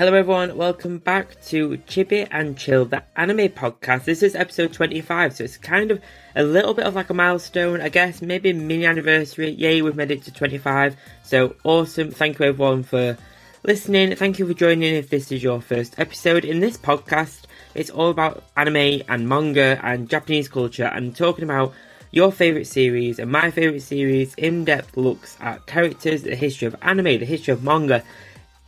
Hello everyone, welcome back to Chibi and Chill, the anime podcast. This is episode 25, so it's kind of a little bit of like a milestone, I guess, maybe a mini anniversary. Yay, we've made it to 25, so awesome. Thank you everyone for listening. Thank you for joining if this is your first episode. In this podcast, it's all about anime and manga and Japanese culture and talking about your favourite series and my favourite series, in-depth looks at characters, the history of anime, the history of manga,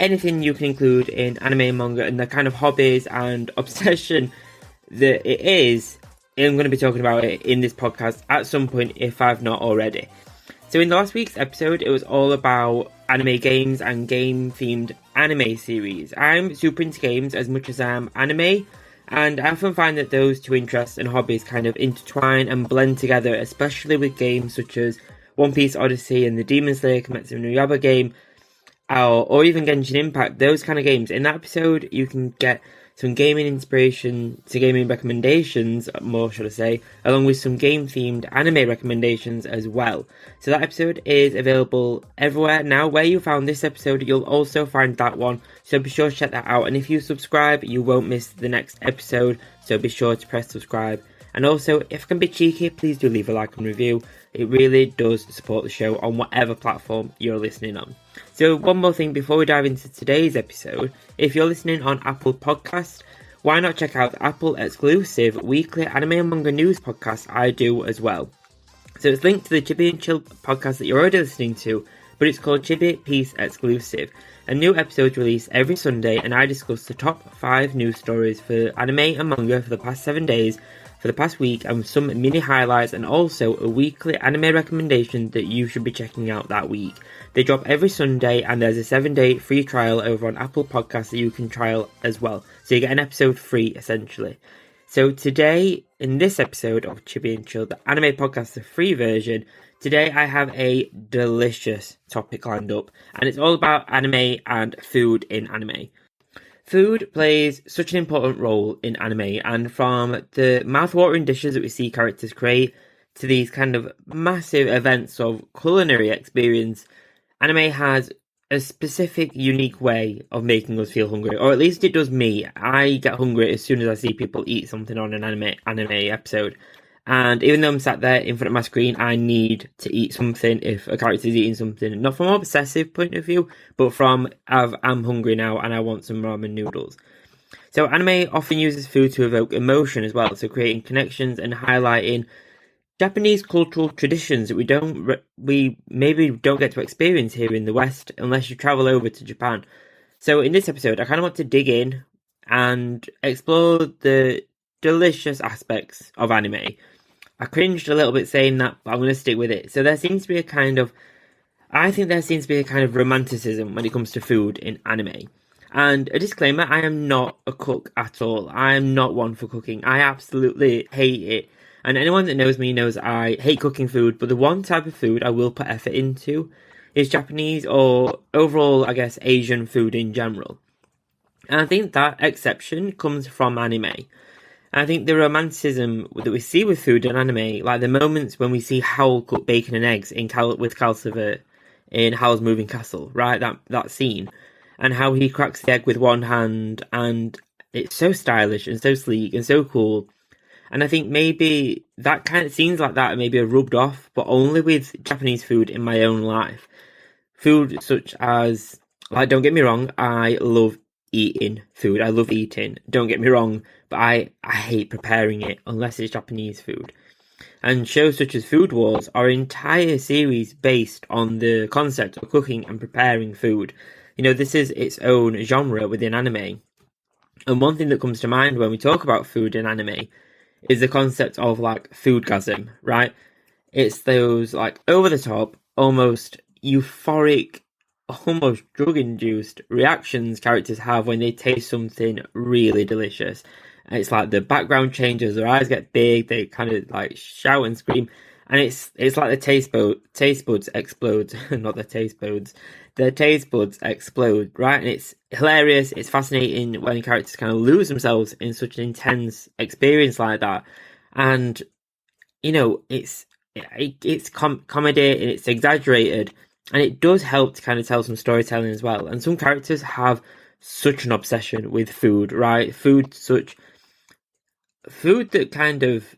anything you can include in anime and manga and the kind of hobbies and obsession that it is. I'm going to be talking about it in this podcast at some point if I've not already. So in last week's episode, it was all about anime games and game-themed anime series. I'm super into games as much as I am anime, and I often find that those two interests and hobbies kind of intertwine and blend together, especially with games such as One Piece Odyssey and the Demon Slayer Kimetsu no Yaiba game, or even Genshin Impact, those kind of games. In that episode, you can get some gaming inspiration to gaming recommendations, more should I say, along with some game-themed anime recommendations as well. So that episode is available everywhere. Now, where you found this episode, you'll also find that one, so be sure to check that out. And if you subscribe, you won't miss the next episode, so be sure to press subscribe. And also, if I can be cheeky, please do leave a like and review. It really does support the show on whatever platform you're listening on. So one more thing before we dive into today's episode. If you're listening on Apple Podcasts, why not check out the Apple exclusive weekly anime and manga news podcast I do as well. So it's linked to the Chibi and Chill podcast that you're already listening to, but it's called Chibi Piece Exclusive. A new episode released every Sunday, and I discuss the top 5 news stories for anime and manga for the past 7 days, for the past week, and some mini highlights, and also a weekly anime recommendation that you should be checking out that week. They drop every Sunday, and there's a 7-day free trial over on Apple Podcasts that you can trial as well. So you get an episode free, essentially. So today, in this episode of Chibi and Chill, the anime podcast, the free version, today I have a delicious topic lined up, and it's all about anime and food in anime. Food plays such an important role in anime, and from the mouth-watering dishes that we see characters create to these kind of massive events of culinary experience, anime has a specific, unique way of making us feel hungry, or at least it does me. I get hungry as soon as I see people eat something on an anime episode. And even though I'm sat there in front of my screen, I need to eat something if a character is eating something. Not from an obsessive point of view, but from I'm hungry now and I want some ramen noodles. So anime often uses food to evoke emotion as well, so creating connections and highlighting Japanese cultural traditions that we maybe don't get to experience here in the West unless you travel over to Japan. So in this episode, I kind of want to dig in and explore the delicious aspects of anime. I cringed a little bit saying that, but I'm going to stick with it. So there seems to be a kind of romanticism when it comes to food in anime. And a disclaimer, I am not a cook at all. I am not one for cooking. I absolutely hate it. And anyone that knows me knows I hate cooking food, but the one type of food I will put effort into is Japanese, or overall, I guess, Asian food in general. And I think that exception comes from anime. I think the romanticism that we see with food in anime, like the moments when we see Howl cook bacon and eggs with Calcifer in Howl's Moving Castle, right? That scene, and how he cracks the egg with one hand, and it's so stylish and so sleek and so cool. And I think maybe that kind of scenes like that maybe are rubbed off, but only with Japanese food in my own life. Food such as, like, don't get me wrong, I love eating food. I love eating, don't get me wrong, but I hate preparing it unless it's Japanese food. And shows such as Food Wars are an entire series based on the concept of cooking and preparing food. You know, this is its own genre within anime. And one thing that comes to mind when we talk about food in anime is the concept of, like, foodgasm, right? It's those, like, over-the-top, almost euphoric, almost drug-induced reactions characters have when they taste something really delicious. And it's like the background changes, their eyes get big, they kind of, like, shout and scream. And it's like the taste buds explode, not the taste buds. The taste buds explode, right? And it's hilarious, it's fascinating when characters kind of lose themselves in such an intense experience like that. And, you know, it's comedy, and it's exaggerated, and it does help to kind of tell some storytelling as well. And some characters have such an obsession with food, right? Food that kind of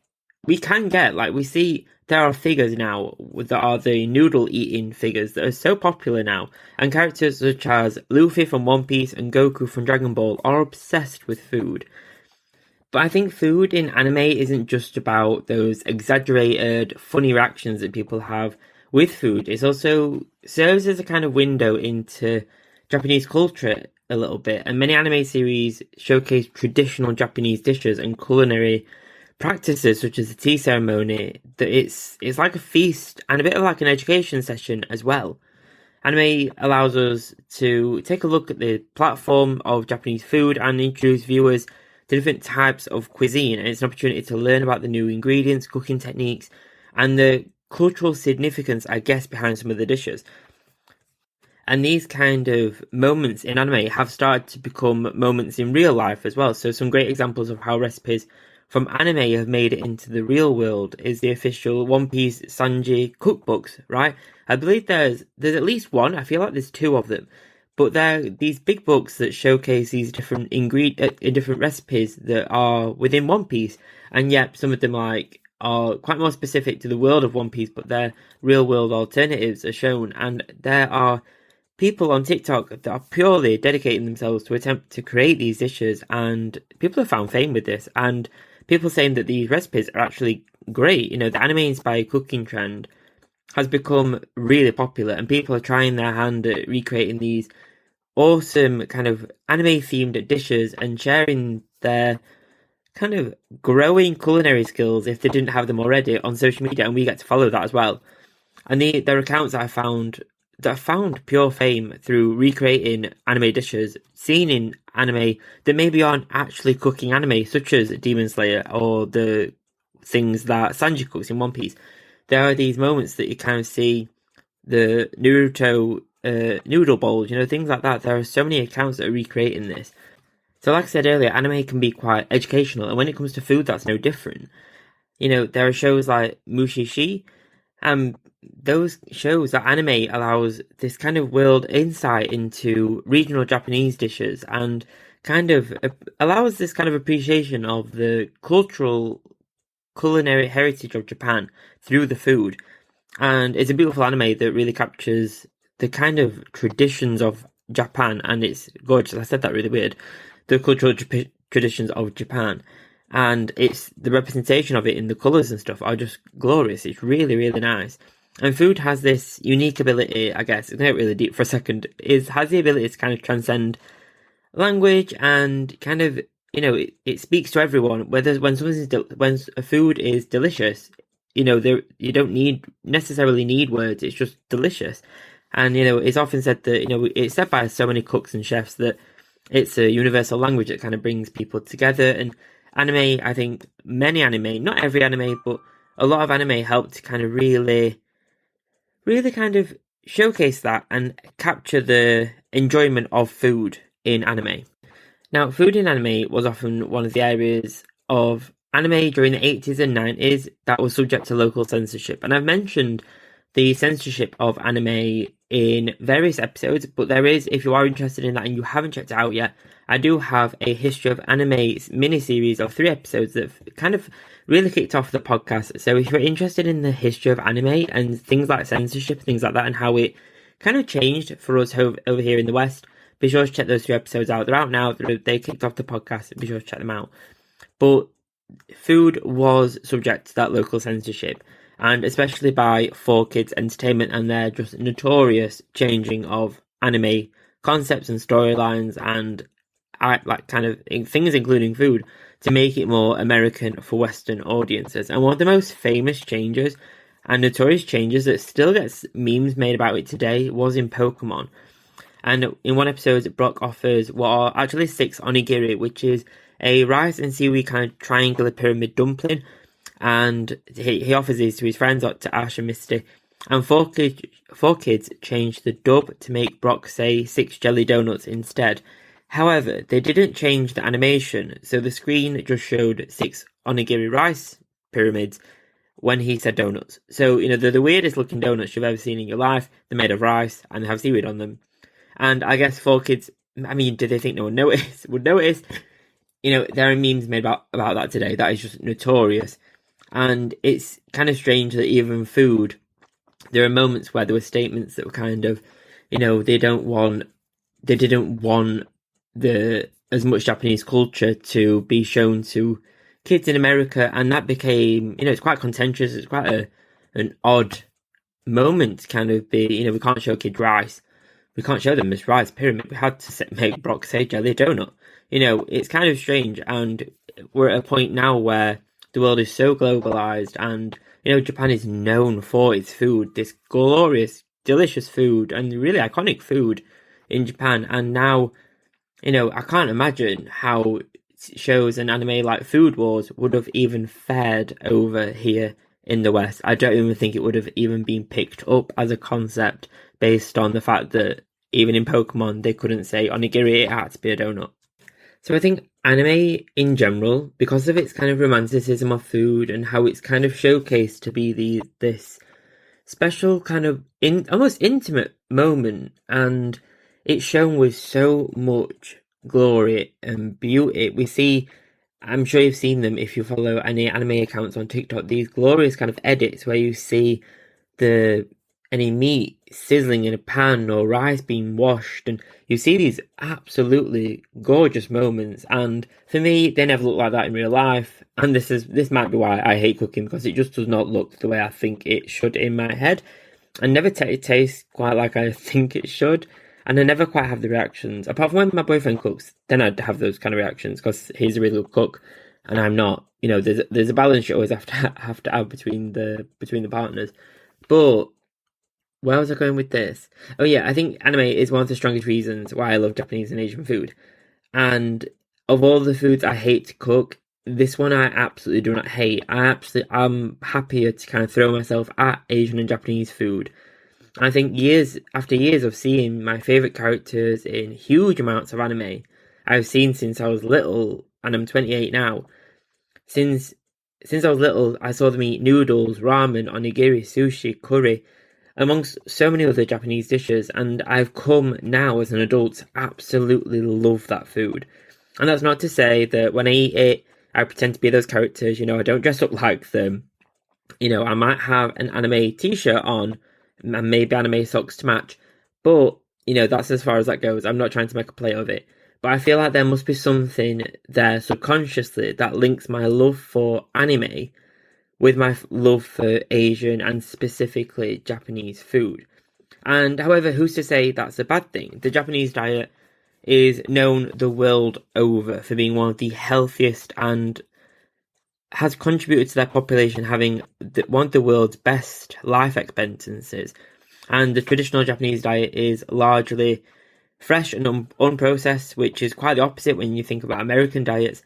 we can get, like, we see there are figures now that are the noodle eating figures that are so popular now, and characters such as Luffy from One Piece and Goku from Dragon Ball are obsessed with food. But I think food in anime isn't just about those exaggerated, funny reactions that people have with food. It also serves as a kind of window into Japanese culture a little bit. And many anime series showcase traditional Japanese dishes and culinary practices, such as the tea ceremony. That it's like a feast and a bit of like an education session as well. Anime allows us to take a look at the platform of Japanese food and introduce viewers to different types of cuisine, and it's an opportunity to learn about the new ingredients, cooking techniques, and the cultural significance, I guess, behind some of the dishes. And these kind of moments in anime have started to become moments in real life as well. So some great examples of how recipes from anime have made it into the real world is the official One Piece Sanji cookbooks, right? I believe there's at least one. I feel like there's two of them. But they're these big books that showcase these different different recipes that are within One Piece, and yet some of them are quite more specific to the world of One Piece, but their real world alternatives are shown. And there are people on TikTok that are purely dedicating themselves to attempt to create these dishes, and people have found fame with this. And people saying that these recipes are actually great. You know, the anime-inspired cooking trend has become really popular, and people are trying their hand at recreating these awesome kind of anime-themed dishes and sharing their kind of growing culinary skills, if they didn't have them already, on social media, and we get to follow that as well. And there are accounts that I found pure fame through recreating anime dishes seen in anime that maybe aren't actually cooking anime, such as Demon Slayer or the things that Sanji cooks in One Piece. There are these moments that you kind of see the Naruto noodle bowls, you know, things like that. There are so many accounts that are recreating this. So like I said earlier, anime can be quite educational, and when it comes to food, that's no different. You know, there are shows like Mushishi, and those shows that anime allows this kind of world insight into regional Japanese dishes, and kind of allows this kind of appreciation of the cultural culinary heritage of Japan through the food. And it's a beautiful anime that really captures the kind of traditions of Japan, and it's gorgeous. I said that really weird. The cultural traditions of Japan, and it's the representation of it in the colours and stuff are just glorious. It's really, really nice. And food has this unique ability, I guess, it's not really deep for a second, has the ability to kind of transcend language, and kind of, you know, it speaks to everyone. Whether when a food is delicious, you know, you don't necessarily need words. It's just delicious. And, you know, it's often said that, you know, it's said by so many cooks and chefs that it's a universal language that kind of brings people together. And anime, I think many anime, not every anime, but a lot of anime help to kind of really, really kind of showcase that and capture the enjoyment of food in anime. Now, food in anime was often one of the areas of anime during the 80s and 90s that was subject to local censorship. And I've mentioned the censorship of anime in various episodes, but there is, if you are interested in that and you haven't checked it out yet, I do have a history of anime mini-series of 3 episodes that kind of really kicked off the podcast. So if you're interested in the history of anime and things like censorship, things like that, and how it kind of changed for us over here in the West, be sure to check those 3 episodes out. They're out now. They kicked off the podcast. Be sure to check them out. But food was subject to that local censorship, and especially by 4Kids Entertainment and their just notorious changing of anime concepts and storylines and like kind of things, including food, to make it more American for Western audiences. And one of the most famous changes and notorious changes that still gets memes made about it today was in Pokemon. And in one episode, Brock offers what are actually 6 onigiri, which is a rice and seaweed kind of triangular pyramid dumpling. And he offers these to his friends, to Ash and Misty. And 4Kids changed the dub to make Brock say 6 jelly donuts instead. However, they didn't change the animation, so the screen just showed 6 onigiri rice pyramids when he said donuts. So, you know, they're the weirdest looking donuts you've ever seen in your life. They're made of rice and they have seaweed on them. And I guess 4Kids I mean, do they think no one notice would notice? There are memes made about that today. That is just notorious. And it's kind of strange that even food, there are moments where there were statements that were kind of, they didn't want the as much Japanese culture to be shown to kids in America, and that became, it's quite contentious. It's quite an odd moment to kind of be, we can't show kids rice. We can't show them this rice pyramid. We had to make Brock say jelly donut. It's kind of strange, and we're at a point now where the world is so globalized, and Japan is known for its food, this glorious, delicious food, and really iconic food in Japan. And now, I can't imagine how shows and anime like Food Wars would have even fared over here in the West. I don't even think it would have even been picked up as a concept based on the fact that even in Pokemon they couldn't say onigiri, it had to be a donut. So I think anime in general, because of its kind of romanticism of food and how it's kind of showcased to be this special kind of almost intimate moment, and it's shown with so much glory and beauty. We see, I'm sure you've seen them if you follow any anime accounts on TikTok, these glorious kind of edits where you see any meat sizzling in a pan or rice being washed, and you see these absolutely gorgeous moments. And for me, they never look like that in real life, and this might be why I hate cooking, because it just does not look the way I think it should in my head, and never tastes quite like I think it should, and I never quite have the reactions, apart from when my boyfriend cooks. Then I'd have those kind of reactions because he's a really good cook and I'm not. There's a balance you always have to have between the partners. But where was I going with this? Oh yeah, I think anime is one of the strongest reasons why I love Japanese and Asian food. And of all the foods I hate to cook, this one I absolutely do not hate. I'm happier to kind of throw myself at Asian and Japanese food. I think years after years of seeing my favourite characters in huge amounts of anime I've seen since I was little, and I'm 28 now. Since I was little, I saw them eat noodles, ramen, onigiri, sushi, curry, amongst so many other Japanese dishes, and I've come now as an adult to absolutely love that food. And that's not to say that when I eat it, I pretend to be those characters, I don't dress up like them. I might have an anime t-shirt on, and maybe anime socks to match, but, that's as far as that goes. I'm not trying to make a play of it. But I feel like there must be something there subconsciously that links my love for anime with my love for Asian and specifically Japanese food. And however, who's to say that's a bad thing? The Japanese diet is known the world over for being one of the healthiest and has contributed to their population having one of the world's best life expectancies. And the traditional Japanese diet is largely fresh and unprocessed, which is quite the opposite when you think about American diets.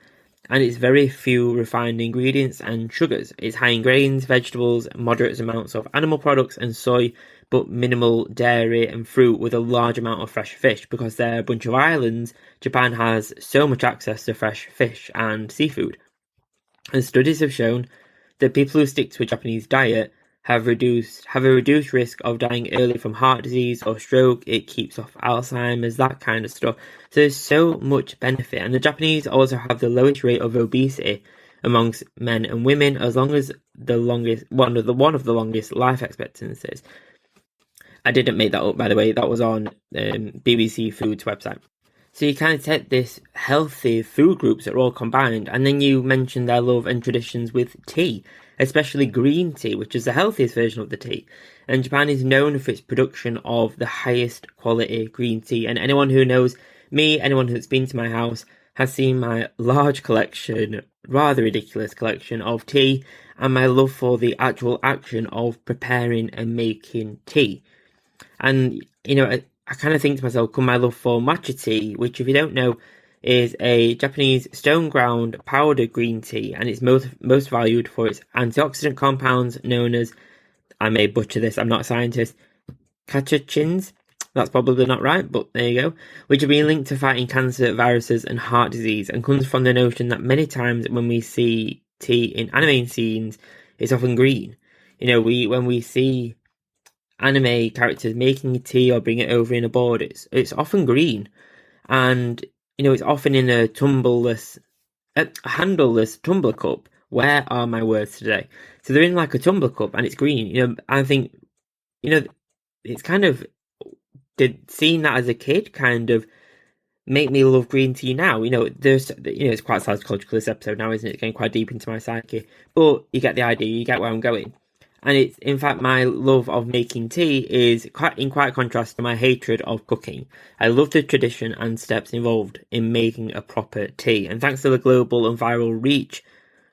And it's very few refined ingredients and sugars. It's high in grains, vegetables, moderate amounts of animal products and soy, but minimal dairy and fruit, with a large amount of fresh fish. Because they're a bunch of islands, Japan has so much access to fresh fish and seafood. And studies have shown that people who stick to a Japanese diet have a reduced risk of dying early from heart disease or stroke. It keeps off Alzheimer's, that kind of stuff. So there's so much benefit. And the Japanese also have the lowest rate of obesity amongst men and women, as long as one of the longest life expectancies. I didn't make that up, by the way. That was on BBC Food's website. So you kind of take this healthy food groups that are all combined, and then you mention their love and traditions with tea, especially green tea, which is the healthiest version of the tea. And Japan is known for its production of the highest quality green tea. And anyone who knows me, anyone who's been to my house, has seen my large collection, rather ridiculous collection of tea, and my love for the actual action of preparing and making tea. And, I kind of think to myself, come my love for matcha tea, which, if you don't know, is a Japanese stone ground powdered green tea, and it's most valued for its antioxidant compounds known as, I may butcher this, I'm not a scientist, catechins. That's probably not right, but there you go. Which have been linked to fighting cancer, viruses, and heart disease, and comes from the notion that many times when we see tea in anime scenes, it's often green. When we see anime characters making tea or bring it over in a board, it's often green. and it's often in a handleless tumbler cup. Where are my words today? So they're in like a tumbler cup and it's green. I think it's kind of seeing that as a kid kind of make me love green tea now. It's quite psychological this episode now, isn't it? It's getting quite deep into my psyche, but you get the idea. You get where I'm going. And it's, in fact, my love of making tea is quite contrast to my hatred of cooking. I love the tradition and steps involved in making a proper tea. And thanks to the global and viral reach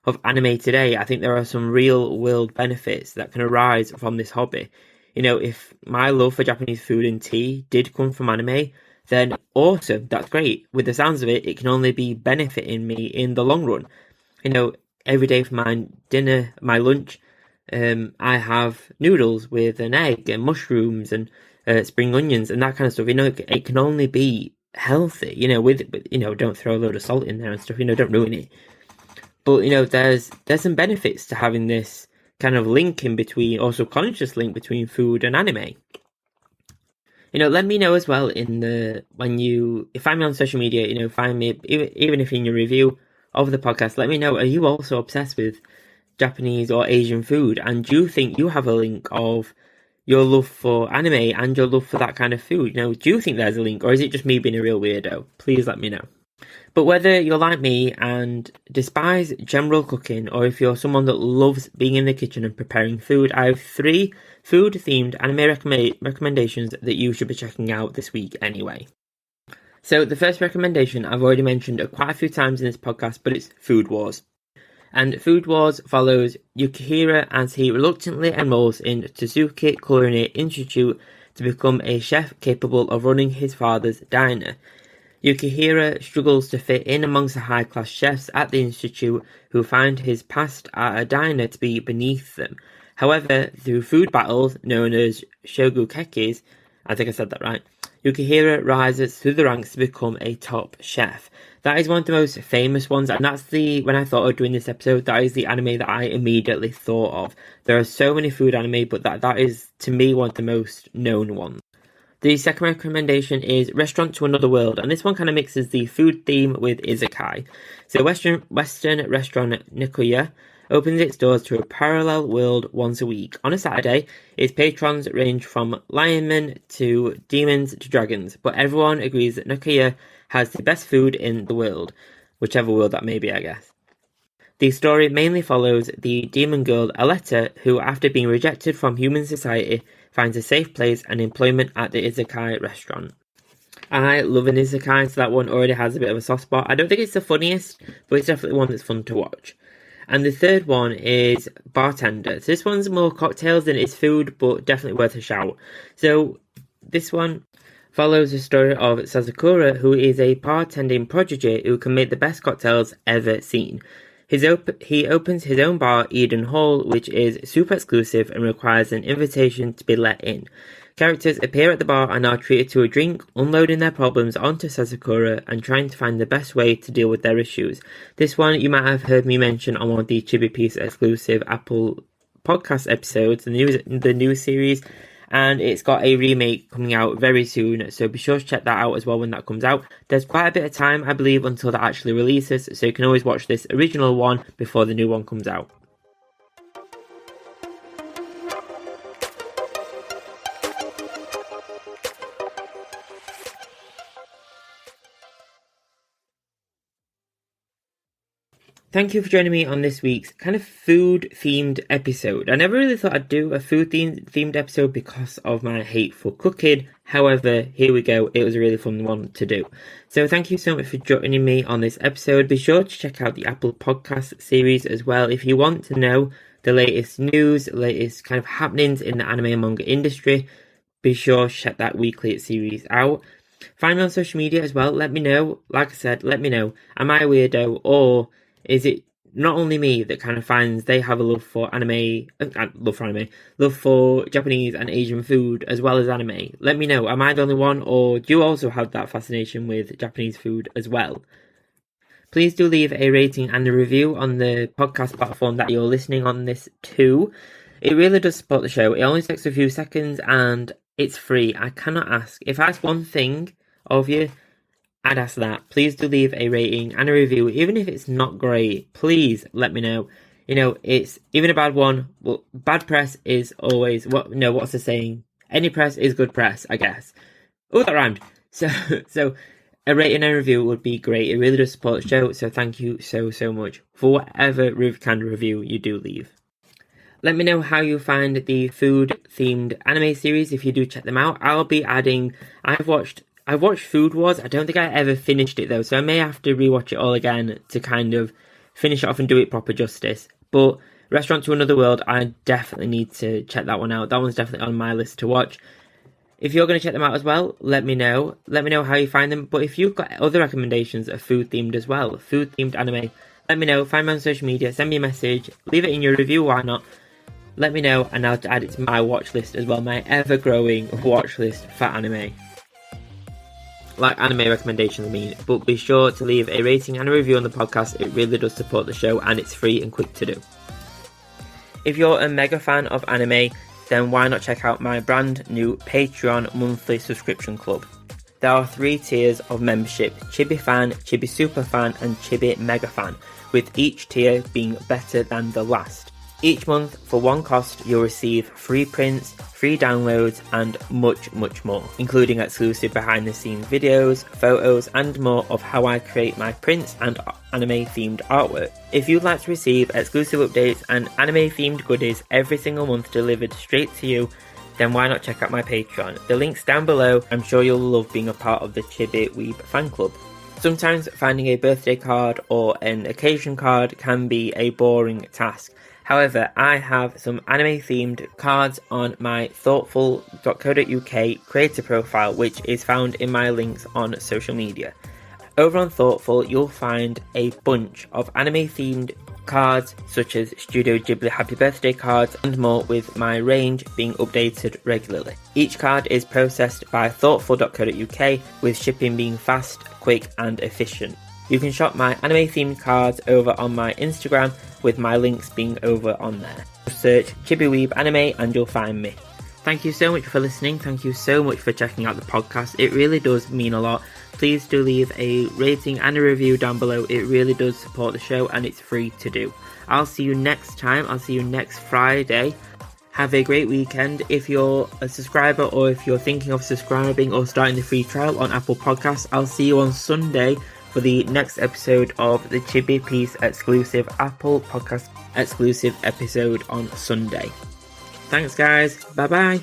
of anime today, I think there are some real world benefits that can arise from this hobby. If my love for Japanese food and tea did come from anime, then awesome, that's great. With the sounds of it, it can only be benefiting me in the long run. Every day for my dinner, my lunch, I have noodles with an egg and mushrooms and spring onions and that kind of stuff. It can only be healthy. Don't throw a load of salt in there and stuff. Don't ruin it. But there's some benefits to having this kind of link in between, or subconscious link between food and anime. Let me know as well when you find me on social media. Find me even if in your review of the podcast. Let me know. Are you also obsessed with Japanese or Asian food, and do you think you have a link of your love for anime and your love for that kind of food? Do you think there's a link, or is it just me being a real weirdo? Please let me know. But whether you're like me and despise general cooking, or if you're someone that loves being in the kitchen and preparing food, I have 3 food-themed anime recommendations that you should be checking out this week anyway. So the first recommendation I've already mentioned quite a few times in this podcast, but it's Food Wars. And Food Wars follows Yukihira as he reluctantly enrolls in Tsuzuki Culinary Institute to become a chef capable of running his father's diner. Yukihira struggles to fit in amongst the high-class chefs at the institute who find his past at a diner to be beneath them. However, through food battles known as shogukekis, I think I said that right, Yukihira rises through the ranks to become a top chef. That is one of the most famous ones, and when I thought of doing this episode, that is the anime that I immediately thought of. There are so many food anime, but that is, to me, one of the most known ones. The second recommendation is Restaurant to Another World, and this one kind of mixes the food theme with isekai. So Western restaurant Nikoya opens its doors to a parallel world once a week. On a Saturday, its patrons range from lionmen to demons to dragons, but everyone agrees that Nikoya has the best food in the world, whichever world that may be, I guess. The story mainly follows the demon girl Aletta, who, after being rejected from human society, finds a safe place and employment at the isekai restaurant. I love an isekai, so that one already has a bit of a soft spot. I don't think it's the funniest, but it's definitely one that's fun to watch. And the third one is Bartender. So this one's more cocktails than it's food, but definitely worth a shout. So this one follows the story of Sazakura, who is a bartending prodigy who can make the best cocktails ever seen. He opens his own bar, Eden Hall, which is super exclusive and requires an invitation to be let in. Characters appear at the bar and are treated to a drink, unloading their problems onto Sazakura and trying to find the best way to deal with their issues. This one you might have heard me mention on one of the Chibi Chill exclusive Apple podcast episodes, the new series, and it's got a remake coming out very soon, so be sure to check that out as well when that comes out. There's quite a bit of time, I believe, until that actually releases, so you can always watch this original one before the new one comes out. Thank you for joining me on this week's kind of food-themed episode. I never really thought I'd do a food-themed episode because of my hate for cooking. However, here we go. It was a really fun one to do. So thank you so much for joining me on this episode. Be sure to check out the Apple Podcast series as well if you want to know the latest news, latest kind of happenings in the anime and manga industry. Be sure to check that weekly series out. Find me on social media as well. Let me know. Like I said, let me know. Am I a weirdo, or is it not only me that kind of finds they have a love for love for Japanese and Asian food as well as anime? Let me know. Am I the only one, or do you also have that fascination with Japanese food as well? Please do leave a rating and a review on the podcast platform that you're listening on this to. It really does support the show. It only takes a few seconds and it's free. I cannot ask. If I ask one thing of you, I'd ask that. Please do leave a rating and a review, even if it's not great. Please let me know. It's even a bad one. Well, bad press is always what's the saying? Any press is good press, I guess. Oh, that rhymed. So a rating and a review would be great. It really does support the show. So thank you so much for whatever kind of review you do leave. Let me know how you find the food-themed anime series if you do check them out. I'll be adding. I've watched Food Wars. I don't think I ever finished it though, so I may have to rewatch it all again to kind of finish it off and do it proper justice. But Restaurant to Another World, I definitely need to check that one out. That one's definitely on my list to watch. If you're going to check them out as well, let me know. Let me know how you find them. But if you've got other recommendations of food-themed as well, food-themed anime, let me know. Find me on social media, send me a message, leave it in your review, why not? Let me know, and I'll add it to my watch list as well, my ever-growing watch list for anime. Like anime recommendations, I mean. But be sure to leave a rating and a review on the podcast. It really does support the show, and it's free and quick to do. If you're a mega fan of anime, then why not check out my brand new Patreon monthly subscription club. There are 3 tiers of membership: Chibi Fan, Chibi Super Fan, and Chibi Mega Fan, with each tier being better than the last. Each month, for one cost, you'll receive free prints, free downloads, and much more, including exclusive behind-the-scenes videos, photos, and more of how I create my prints and anime-themed artwork. If you'd like to receive exclusive updates and anime-themed goodies every single month delivered straight to you, then why not check out my Patreon? The link's down below. I'm sure you'll love being a part of the Chibi Weeb fan club. Sometimes finding a birthday card or an occasion card can be a boring task. However, I have some anime-themed cards on my Thortful.co.uk creator profile, which is found in my links on social media. Over on Thortful, you'll find a bunch of anime-themed cards, such as Studio Ghibli Happy Birthday cards and more, with my range being updated regularly. Each card is processed by Thortful.co.uk, with shipping being fast, quick and efficient. You can shop my anime-themed cards over on my Instagram, with my links being over on there. Search Chibi Weeb Anime and you'll find me. Thank you so much for listening. Thank you so much for checking out the podcast. It really does mean a lot. Please do leave a rating and a review down below. It really does support the show and it's free to do. I'll see you next time. I'll see you next Friday. Have a great weekend. If you're a subscriber or if you're thinking of subscribing or starting the free trial on Apple Podcasts, I'll see you on Sunday for the next episode of the Chibi Piece exclusive Apple Podcast exclusive episode on Sunday. Thanks guys, bye bye.